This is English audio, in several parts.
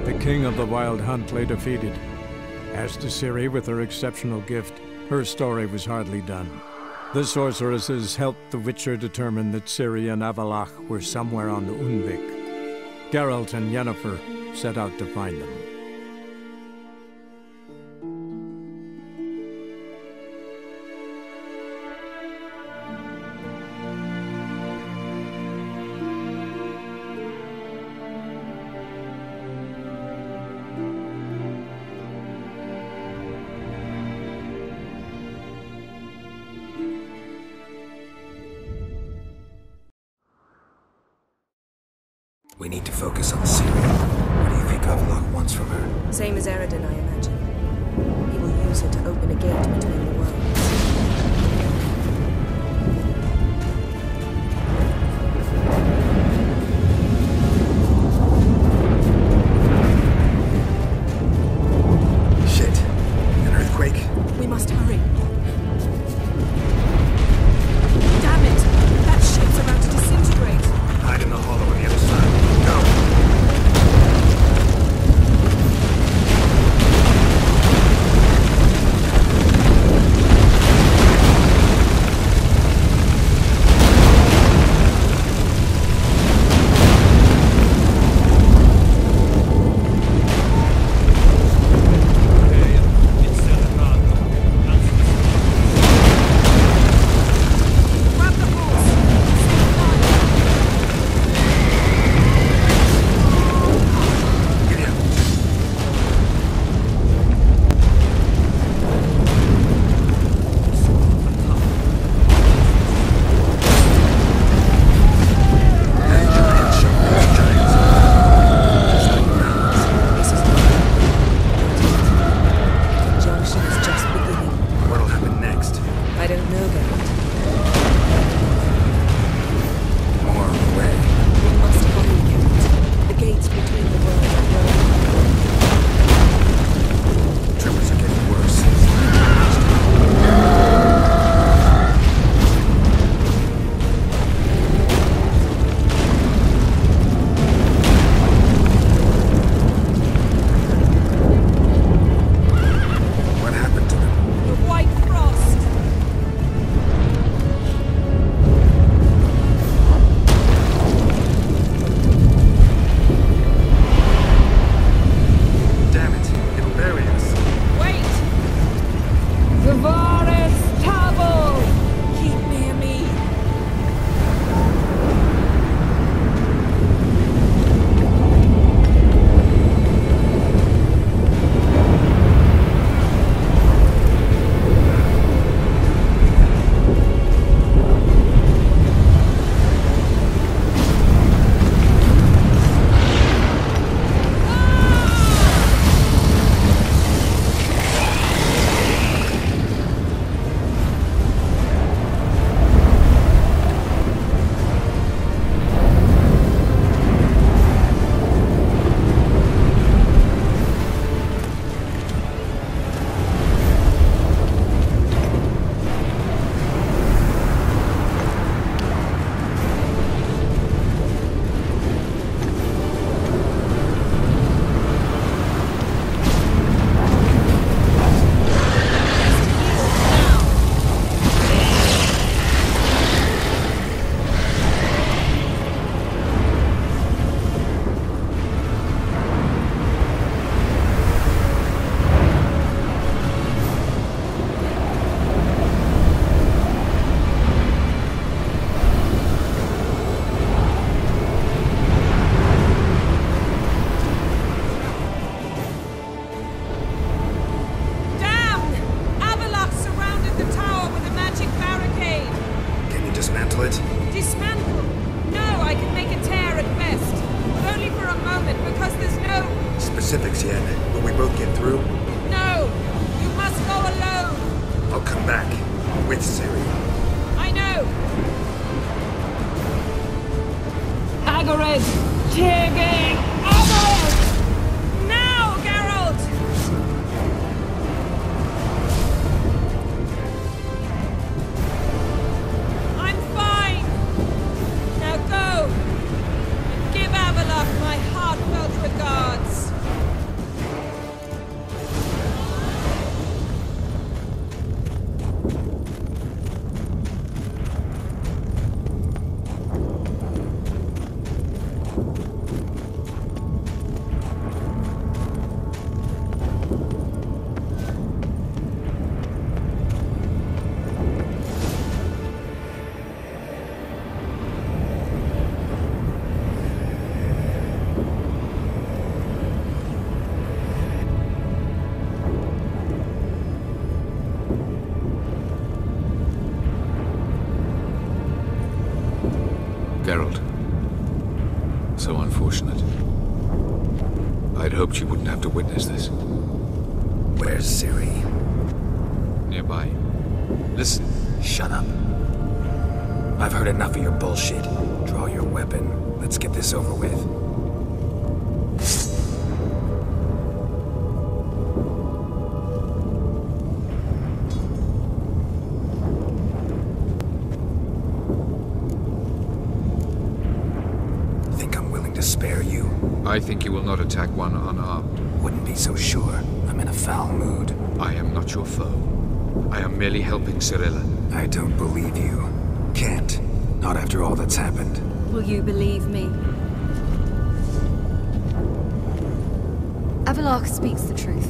The king of the Wild Hunt lay defeated. As to Ciri with her exceptional gift, her story was hardly done. The sorceresses helped the Witcher determine that Ciri and Avallac'h were somewhere on Unvik. Geralt and Yennefer set out to find them. We need to focus on Ciri. What do you think Avallac'h wants from her? Same as Eredin, I imagine. He will use her to open a gate between the worlds. Shit. An earthquake? We must hurry. Damn it! That ship's about to disintegrate. Hide in the hollow on the other side. Go! specifics yet. Will we both get through? No! You must go alone! I'll come back. With Ciri. I know! Agared! Tiggy! Agared! Now, Geralt! I'm fine! Now go! And give Avallac'h my heartfelt regards. unfortunate. I'd hoped you wouldn't have to witness this. Where's Ciri? Nearby. Listen. Shut up. I've heard enough of your bullshit. Draw your weapon. Let's get this over with. Think I'm willing to spare you? I think you will not attack one unarmed. Wouldn't be so sure. I'm in a foul mood. I am not your foe. I am merely helping Cirilla. I don't believe you. Can't. Not after all that's happened. Will you believe me? Avallac'h speaks the truth.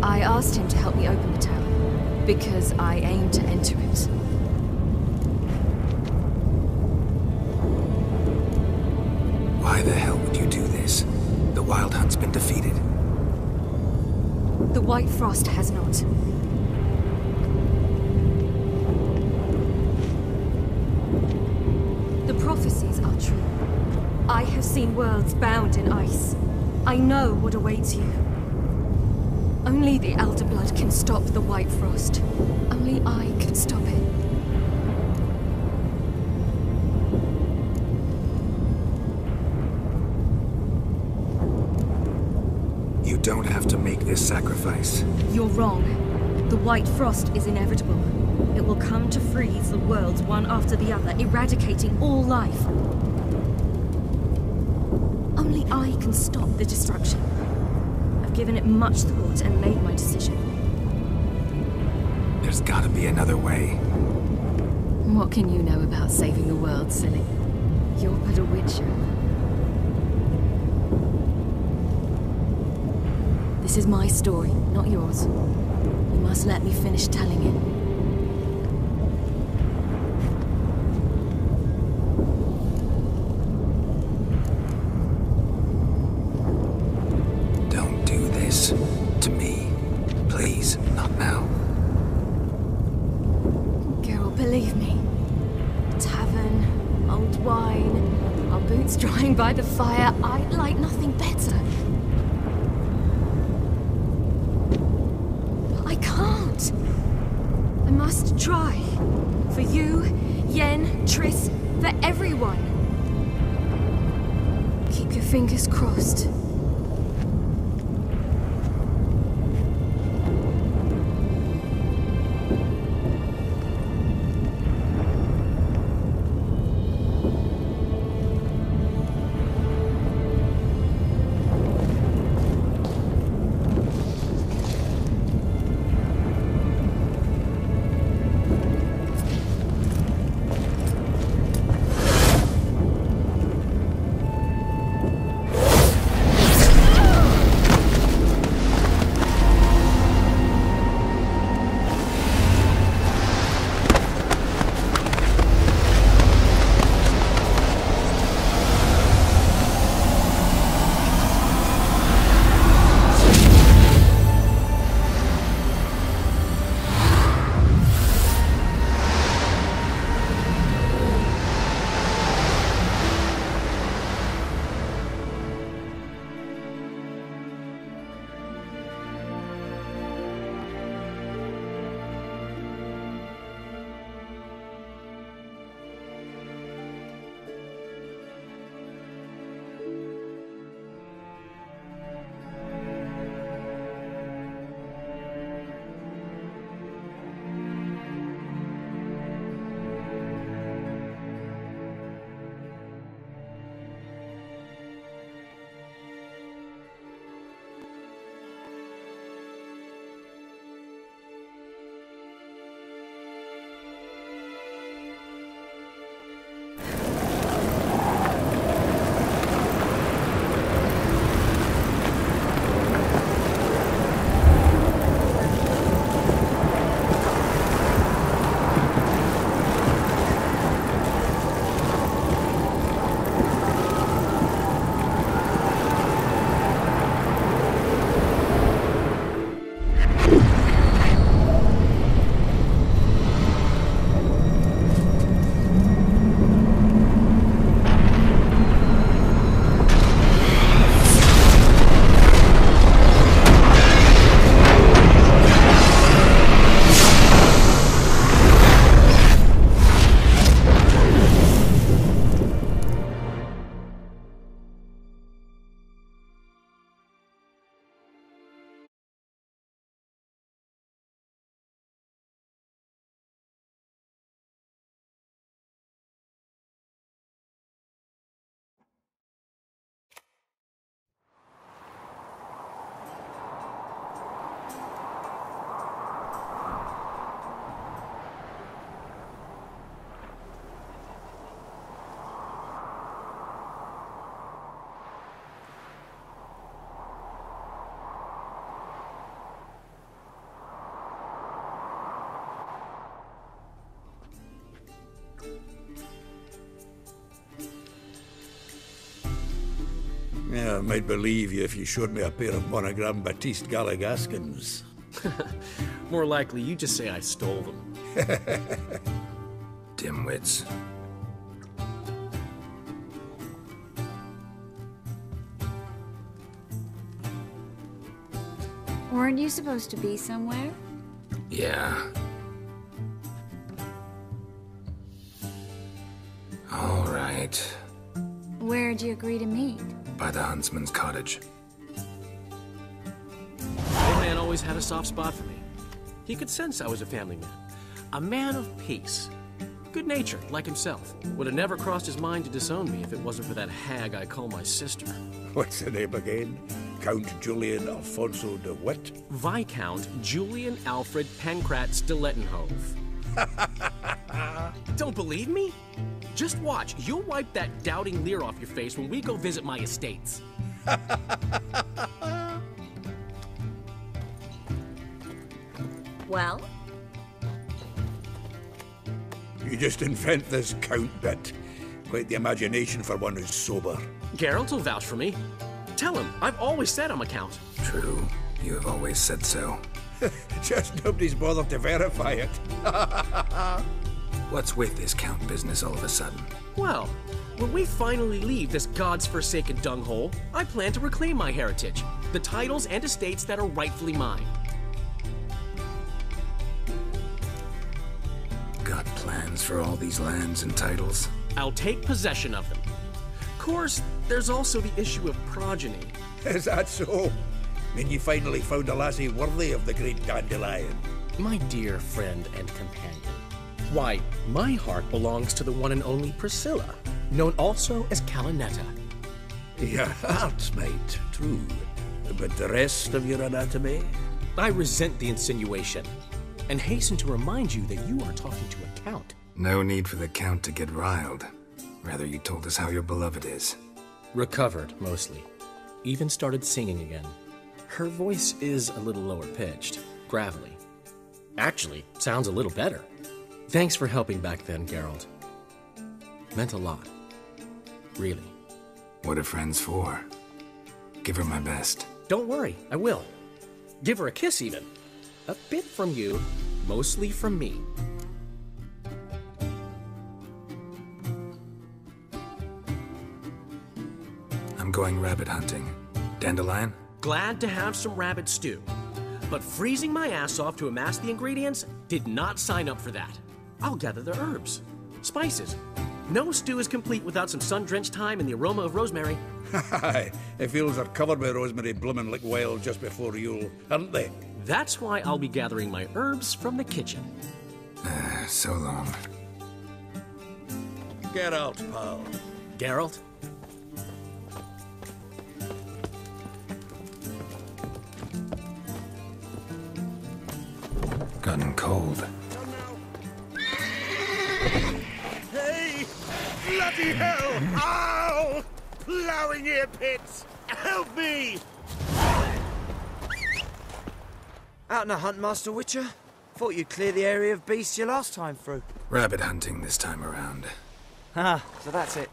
I asked him to help me open the tower, because I aim to enter it. Why the hell would you do this? The Wild Hunt's been defeated. The White Frost has not. The prophecies are true. I have seen worlds bound in ice. I know what awaits you. Only the Elder Blood can stop the White Frost. Only I can stop it. You don't have to make this sacrifice. You're wrong. The White Frost is inevitable. It will come to freeze the worlds one after the other, eradicating all life. Only I can stop the destruction. I've given it much thought and made my decision. There's gotta be another way. What can you know about saving the world, silly? You're but a witcher. This is my story, not yours. You must let me finish telling it. Don't do this to me. Please, not now. Geralt, believe me. A tavern, old wine, our boots drying by the fire. I'd like nothing better. I can't. I must try. For you, Yen, Triss, for everyone. Keep your fingers crossed. might believe you if you showed me a pair of monogram Batiste Galligaskins. More likely, you just say I stole them. Dimwits. Weren't you supposed to be somewhere? Yeah. All right. Where'd you agree to meet? By the huntsman's cottage. Old man always had a soft spot for me. He could sense I was a family man. A man of peace. Good-natured, like himself. Would have never crossed his mind to disown me if it wasn't for that hag I call my sister. What's the name again? Count Julian Alfonso de Witt? Viscount Julian Alfred Pancratz de Lettenhove. Don't believe me? Just watch. You'll wipe that doubting leer off your face when we go visit my estates. Well? You just invent this count bit. Quite the imagination for one who's sober. Geralt will vouch for me. Tell him, I've always said I'm a count. True. You have always said so. Just nobody's bothered to verify it. What's with this count business all of a sudden? Well, when we finally leave this God's forsaken dunghole, I plan to reclaim my heritage, the titles and estates that are rightfully mine. Got plans for all these lands and titles? I'll take possession of them. Of course, there's also the issue of progeny. Is that so? Mean you finally found a lassie worthy of the great dandelion? My dear friend and companion. Why, my heart belongs to the one and only Priscilla, known also as Calinetta. Your heart's mate, true. But the rest of your anatomy? I resent the insinuation, and hasten to remind you that you are talking to a count. No need for the count to get riled. Rather, you told us how your beloved is. Recovered, mostly. Even started singing again. Her voice is a little lower pitched, gravelly. Actually, sounds a little better. Thanks for helping back then, Geralt. Meant a lot. Really. What are friends for? Give her my best. Don't worry, I will. Give her a kiss, even. A bit from you, mostly from me. I'm going rabbit hunting. Dandelion? Glad to have some rabbit stew. But freezing my ass off to amass the ingredients did not sign up for that. I'll gather the herbs, spices. No stew is complete without some sun-drenched thyme and the aroma of rosemary. Aye, the fields are covered with rosemary blooming like wild just before Yule, aren't they? That's why I'll be gathering my herbs from the kitchen. So long. Get out, pal. Geralt? Gotten cold. Hey! Bloody hell! Ow! Plowing ear pits! Help me! Out on a hunt, Master Witcher? Thought you'd clear the area of beasts your last time through. Rabbit hunting this time around. Ah, so that's it.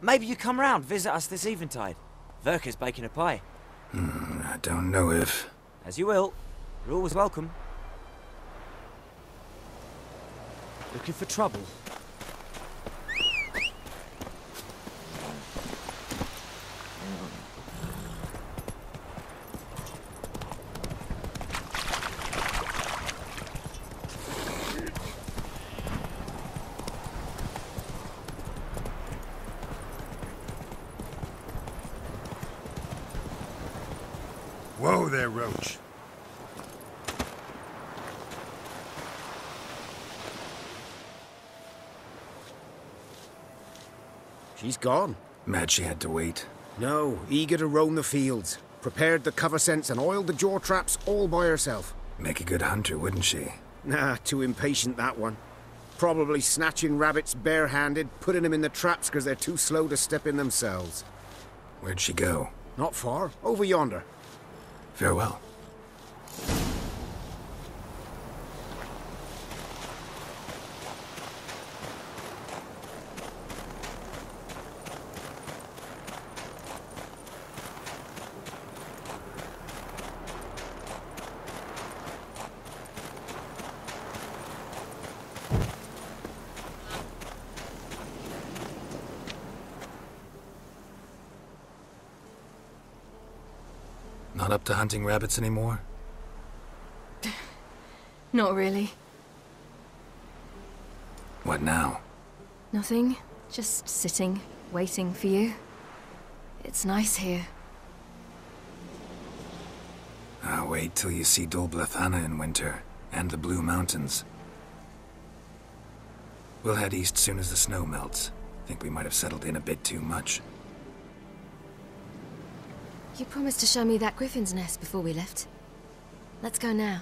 Maybe you come round, visit us this eventide. Verka's baking a pie. I don't know if... As you will. You're always welcome. Looking for trouble? Whoa there, Roach. She's gone. Mad she had to wait. No, eager to roam the fields. Prepared the cover scents and oiled the jaw traps all by herself. Make a good hunter, wouldn't she? Nah, too impatient, that one. Probably snatching rabbits barehanded, putting them in the traps because they're too slow to step in themselves. Where'd she go? Not far. Over yonder. Farewell. Not up to hunting rabbits anymore? Not really. What now? Nothing. Just sitting, waiting for you. It's nice here. I'll wait till you see Dol Blathanna in winter, and the Blue Mountains. We'll head east soon as the snow melts. Think we might have settled in a bit too much. You promised to show me that griffin's nest before we left. Let's go now.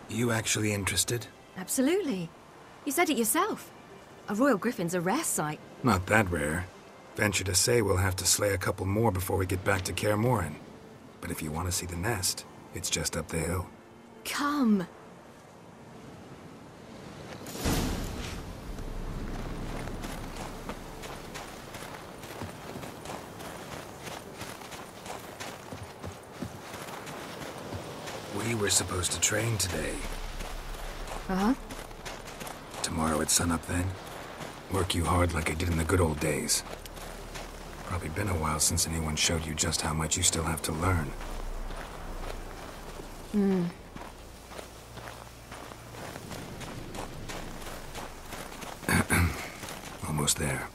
You actually interested? Absolutely. You said it yourself. A royal griffin's a rare sight. Not that rare. Venture to say we'll have to slay a couple more before we get back to Kaer Morhen. But if you want to see the nest, it's just up the hill. Come. We were supposed to train today. Uh-huh. Tomorrow at sunup then? Work you hard like I did in the good old days. Probably been a while since anyone showed you just how much you still have to learn. Almost there.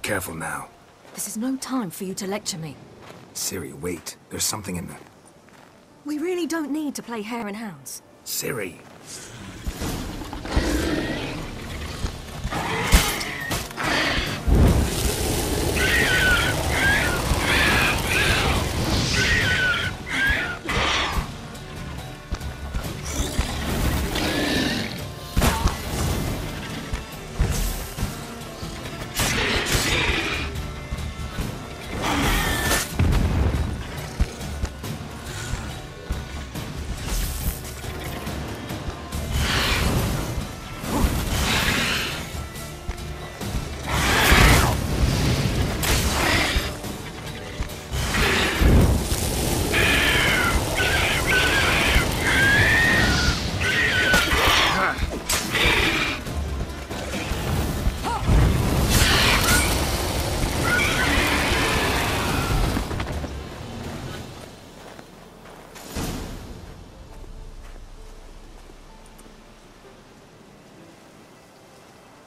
Careful now. This is no time for you to lecture me. Ciri, wait. There's something in there. We really don't need to play hare and hounds. Ciri.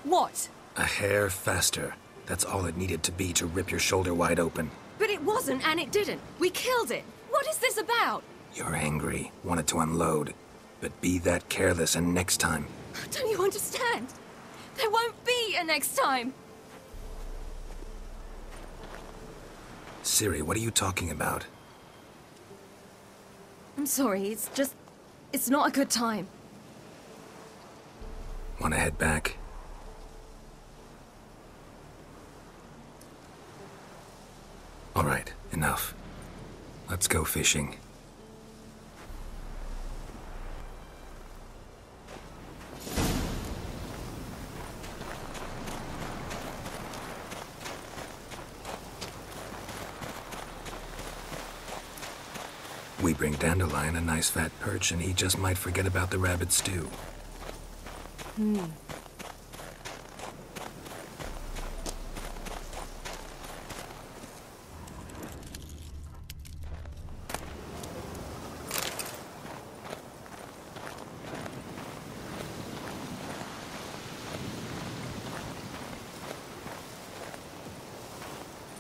What? A hair faster. That's all it needed to be to rip your shoulder wide open. But it wasn't, and it didn't. We killed it. What is this about? You're angry, wanted to unload. But be that careless and next time. Don't you understand? There won't be a next time. Ciri, what are you talking about? I'm sorry, it's not a good time. Want to head back? All right, enough. Let's go fishing. We bring Dandelion a nice fat perch, and he just might forget about the rabbit stew.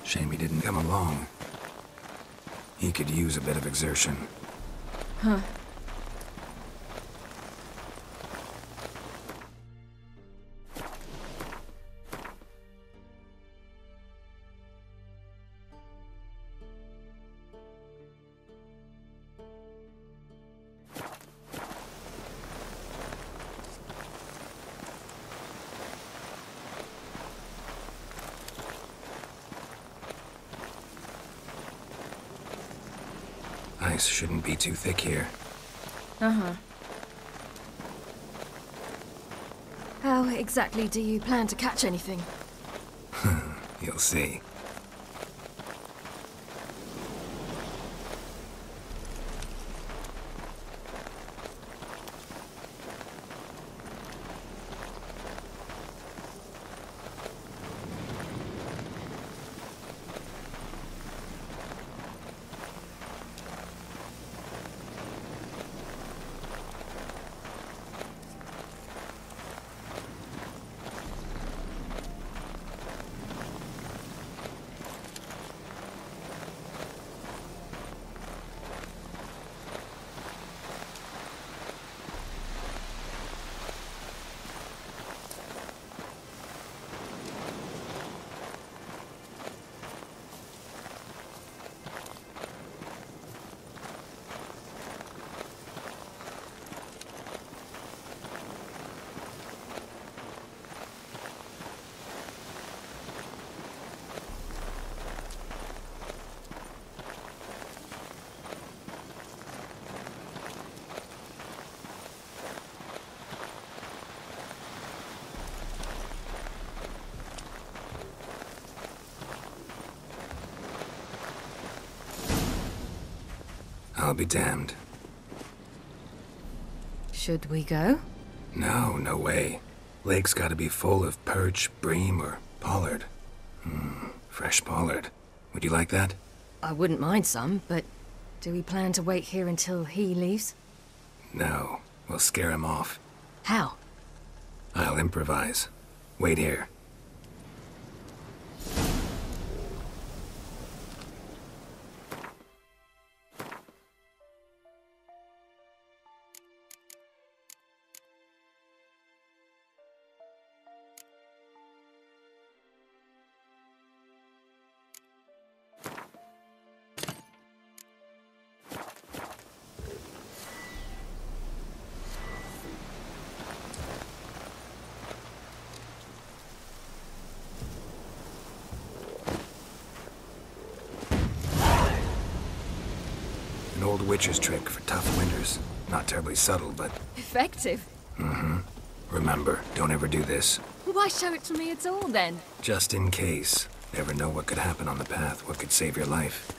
Shame he didn't come along. He could use a bit of exertion. Huh. Ice shouldn't be too thick here. Uh-huh. How exactly do you plan to catch anything? You'll see. I'll be damned. Should we go? No, no way. Lake's gotta be full of perch, bream, or pollard. Fresh pollard. Would you like that? I wouldn't mind some, but do we plan to wait here until he leaves? No, we'll scare him off. How? I'll improvise. Wait here. An old witcher's trick for tough winters. Not terribly subtle, but... Effective? Remember, don't ever do this. Why show it to me at all, then? Just in case. Never know what could happen on the path, what could save your life.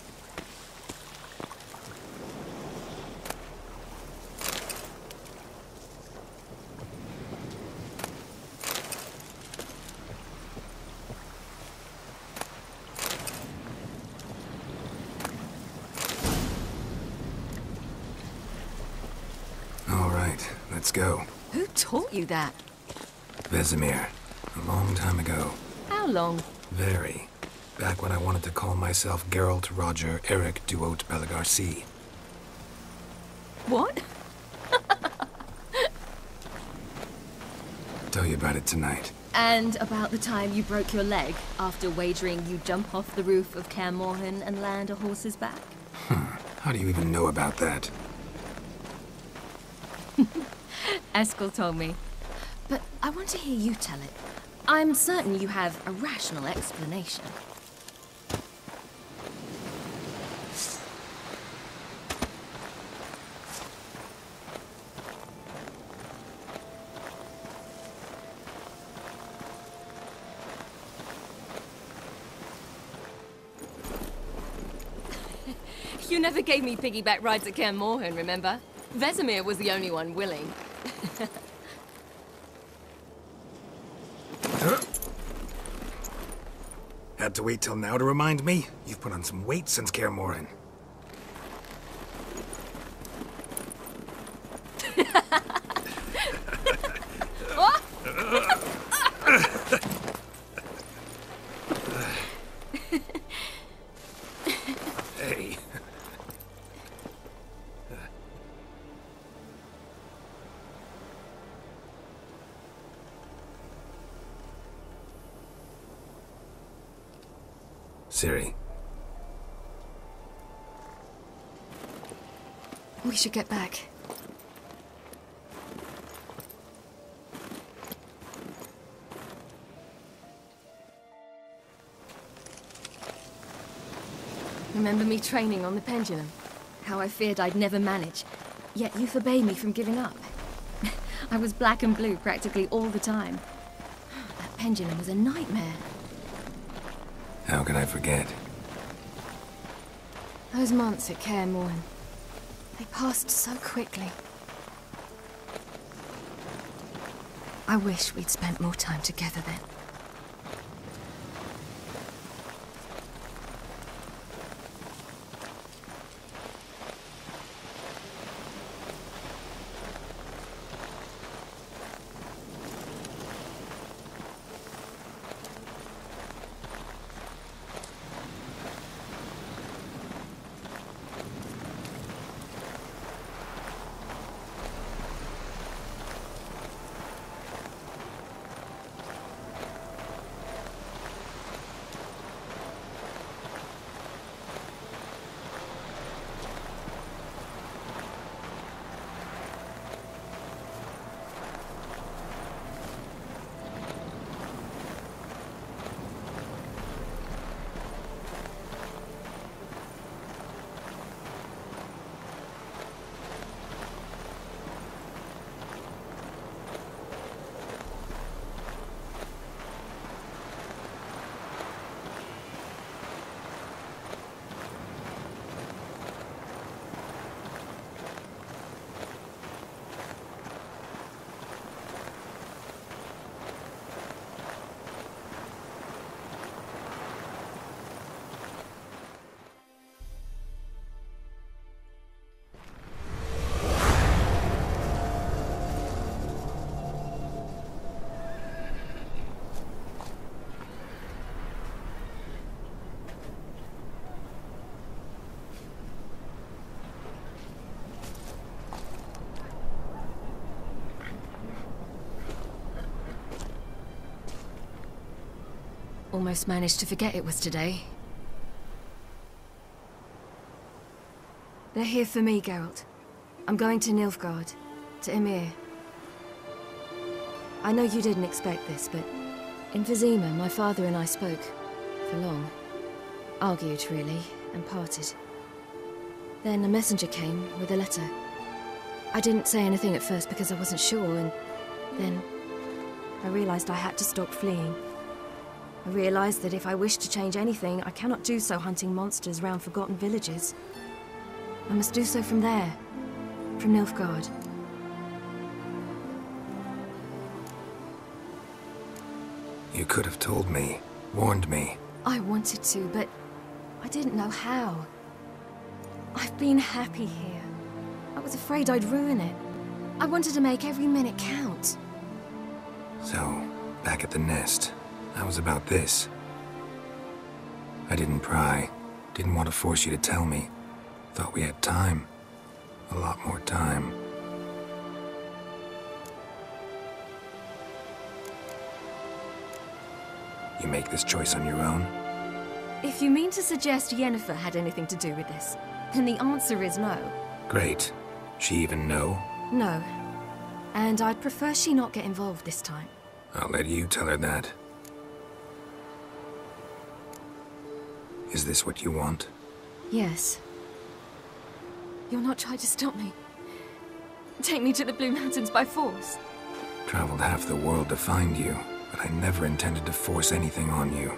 All right, let's go. Who taught you that? Vesemir. A long time ago. How long? Very. Back when I wanted to call myself Geralt Roger Eric Duote Bellegarcie. What? Tell you about it tonight. And about the time you broke your leg after wagering you'd jump off the roof of Kaer Morhen and land a horse's back? How do you even know about that? Eskel told me. But I want to hear you tell it. I'm certain you have a rational explanation. You never gave me piggyback rides at Kaer Morhen, remember? Vesemir was the only one willing. Had to wait till now to remind me? You've put on some weight since Kaer Morhen. Hey. Ciri. We should get back. Remember me training on the pendulum? How I feared I'd never manage, yet you forbade me from giving up. I was black and blue practically all the time. That pendulum was a nightmare. How could I forget? Those months at Kaer Morhen, they passed so quickly. I wish we'd spent more time together then. Almost managed to forget it was today. They're here for me, Geralt. I'm going to Nilfgaard, to Emhyr. I know you didn't expect this, but in Vizima, my father and I spoke for long. Argued, really, and parted. Then a messenger came with a letter. I didn't say anything at first because I wasn't sure, and then I realized I had to stop fleeing. I realized that if I wish to change anything, I cannot do so hunting monsters round forgotten villages. I must do so from there, from Nilfgaard. You could have told me, warned me. I wanted to, but I didn't know how. I've been happy here. I was afraid I'd ruin it. I wanted to make every minute count. So, back at the nest, I was about this. I didn't pry, didn't want to force you to tell me. Thought we had time. A lot more time. You make this choice on your own? If you mean to suggest Yennefer had anything to do with this, then the answer is no. Great. She even know? No. And I'd prefer she not get involved this time. I'll let you tell her that. Is this what you want? Yes. You'll not try to stop me. Take me to the Blue Mountains by force. Traveled half the world to find you, but I never intended to force anything on you.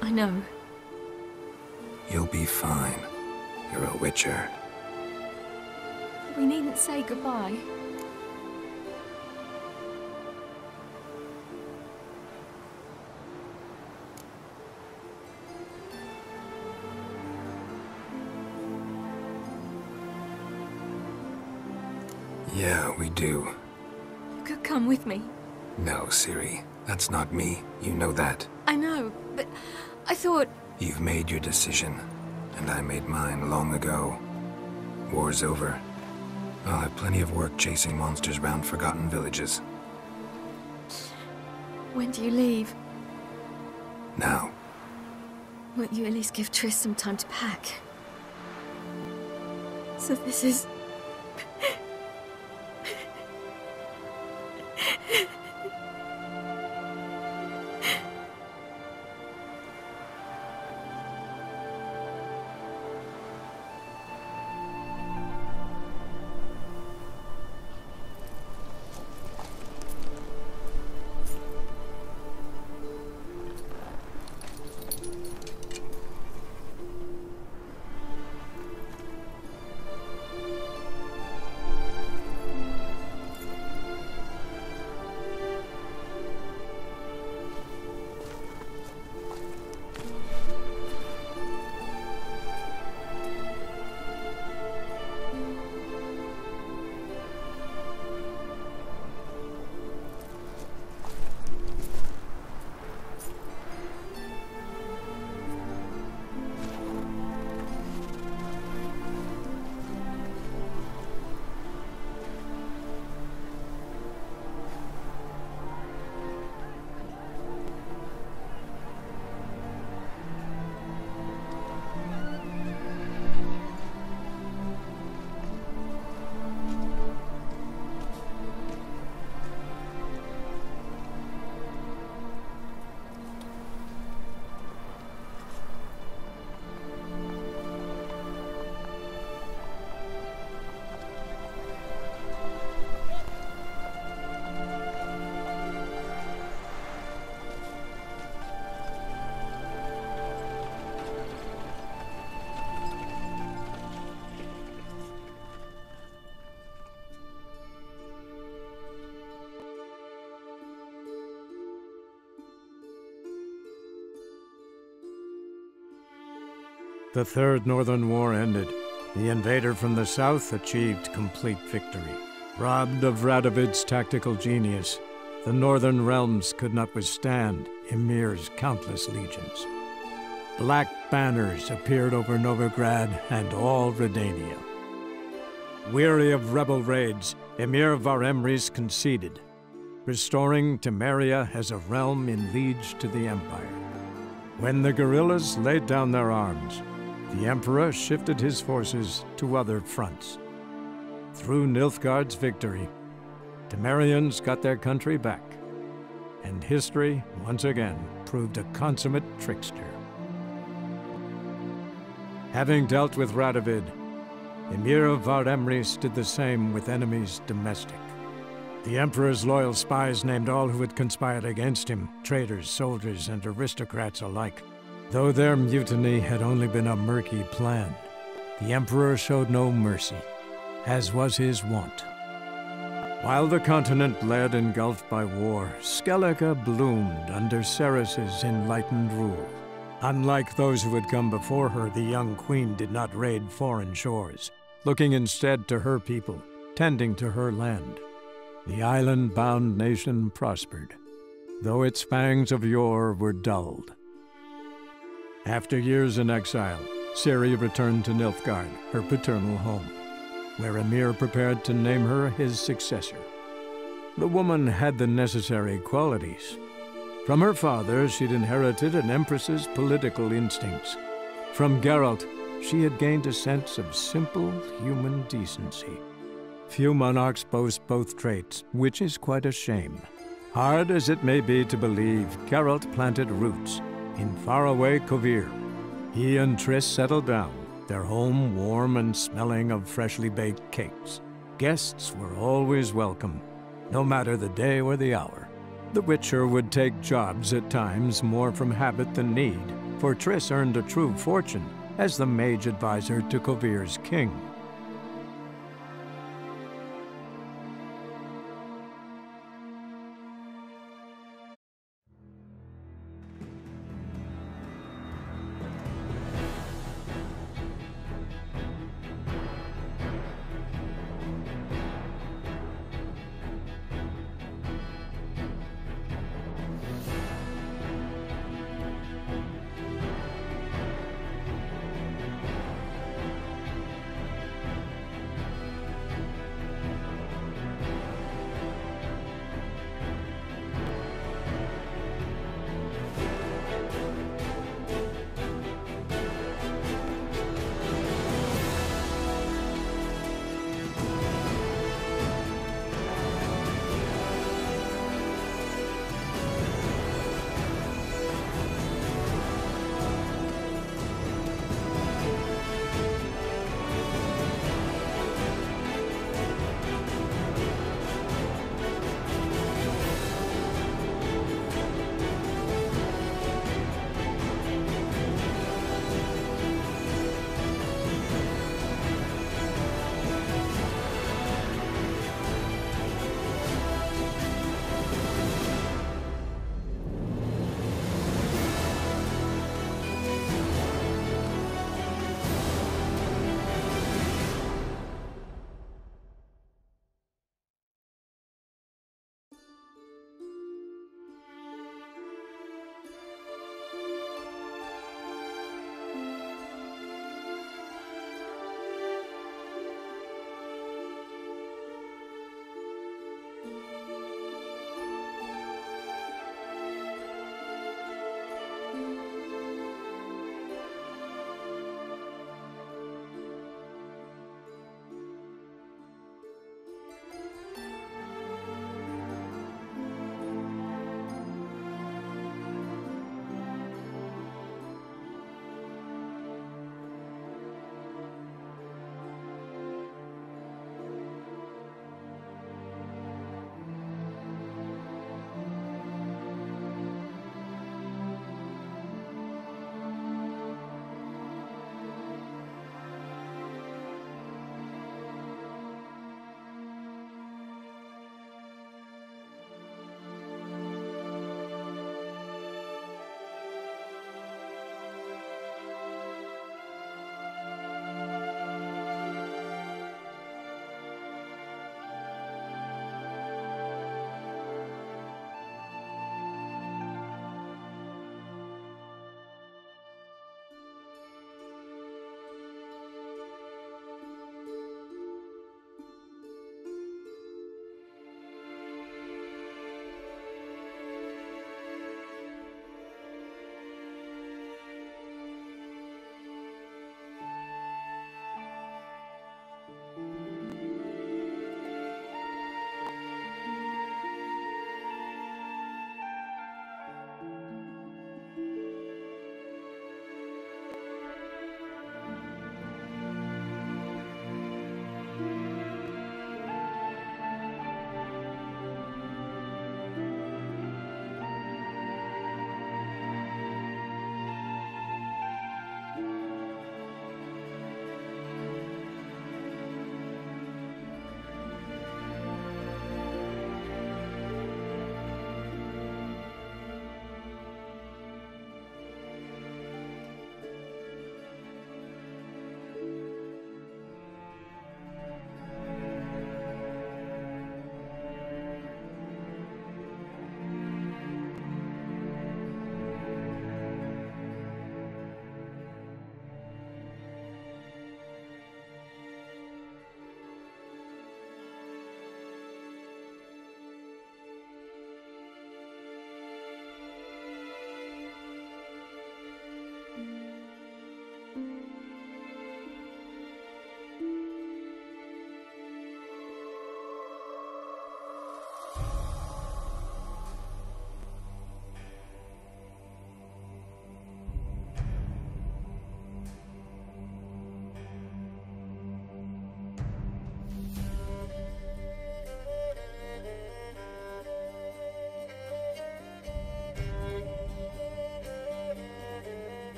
I know. You'll be fine. You're a Witcher. We needn't say goodbye. Yeah, we do. You could come with me. No, Ciri. That's not me. You know that. I know, but I thought... You've made your decision, and I made mine long ago. War's over. I'll have plenty of work chasing monsters round forgotten villages. When do you leave? Now. Won't you at least give Triss some time to pack? So this is... The Third Northern War ended. The invader from the south achieved complete victory. Robbed of Radovid's tactical genius, the northern realms could not withstand Ymir's countless legions. Black banners appeared over Novigrad and all Redania. Weary of rebel raids, Ymir Varemrys conceded, restoring Temeria as a realm in liege to the Empire. When the guerrillas laid down their arms, the Emperor shifted his forces to other fronts. Through Nilfgaard's victory, Temerians got their country back, and history once again proved a consummate trickster. Having dealt with Radovid, Ymir Varemrys did the same with enemies domestic. The Emperor's loyal spies named all who had conspired against him, traitors, soldiers, and aristocrats alike. Though their mutiny had only been a murky plan, the Emperor showed no mercy, as was his wont. While the continent bled engulfed by war, Skellige bloomed under Cerys' enlightened rule. Unlike those who had come before her, the young queen did not raid foreign shores, looking instead to her people, tending to her land. The island-bound nation prospered, though its fangs of yore were dulled. After years in exile, Ciri returned to Nilfgaard, her paternal home, where Ymir prepared to name her his successor. The woman had the necessary qualities. From her father, she'd inherited an empress's political instincts. From Geralt, she had gained a sense of simple human decency. Few monarchs boast both traits, which is quite a shame. Hard as it may be to believe, Geralt planted roots in faraway Kovir. He and Triss settled down, their home warm and smelling of freshly baked cakes. Guests were always welcome, no matter the day or the hour. The Witcher would take jobs at times more from habit than need, for Triss earned a true fortune as the mage advisor to Kovir's king.